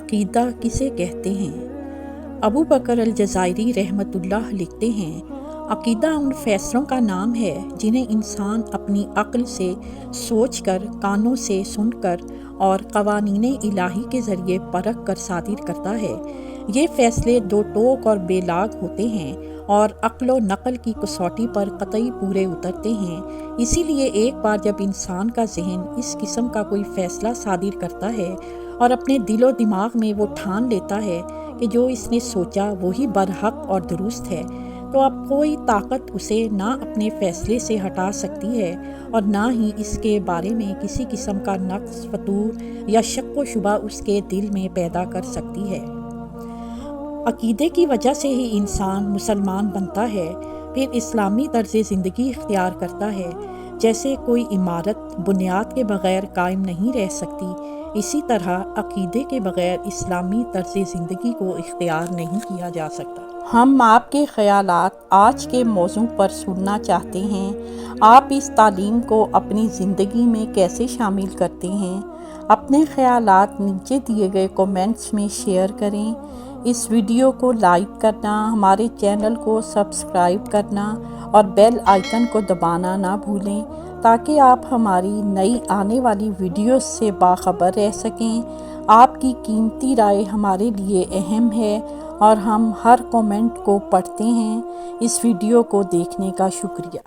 عقیدہ کسے کہتے ہیں؟ ابو بکر الجزائری رحمۃ اللہ لکھتے ہیں، عقیدہ ان فیصلوں کا نام ہے جنہیں انسان اپنی عقل سے سوچ کر، کانوں سے سن کر اور قوانین الہی کے ذریعے پرکھ کر صادر کرتا ہے۔ یہ فیصلے دو ٹوک اور بے لاگ ہوتے ہیں اور عقل و نقل کی کسوٹی پر قطعی پورے اترتے ہیں۔ اسی لیے ایک بار جب انسان کا ذہن اس قسم کا کوئی فیصلہ صادر کرتا ہے اور اپنے دل و دماغ میں وہ ٹھان لیتا ہے کہ جو اس نے سوچا وہی برحق اور درست ہے، تو اب کوئی طاقت اسے نہ اپنے فیصلے سے ہٹا سکتی ہے اور نہ ہی اس کے بارے میں کسی قسم کا نقص، فتور یا شک و شبہ اس کے دل میں پیدا کر سکتی ہے۔ عقیدے کی وجہ سے ہی انسان مسلمان بنتا ہے، پھر اسلامی طرز زندگی اختیار کرتا ہے۔ جیسے کوئی عمارت بنیاد کے بغیر قائم نہیں رہ سکتی، اسی طرح عقیدے کے بغیر اسلامی طرز زندگی کو اختیار نہیں کیا جا سکتا۔ ہم آپ کے خیالات آج کے موضوع پر سننا چاہتے ہیں۔ آپ اس تعلیم کو اپنی زندگی میں کیسے شامل کرتے ہیں؟ اپنے خیالات نیچے دیے گئے کومنٹس میں شیئر کریں۔ اس ویڈیو کو لائک کرنا، ہمارے چینل کو سبسکرائب کرنا اور بیل آئیکن کو دبانا نہ بھولیں تاکہ آپ ہماری نئی آنے والی ویڈیوز سے باخبر رہ سکیں۔ آپ کی قیمتی رائے ہمارے لیے اہم ہے اور ہم ہر کومنٹ کو پڑھتے ہیں۔ اس ویڈیو کو دیکھنے کا شکریہ۔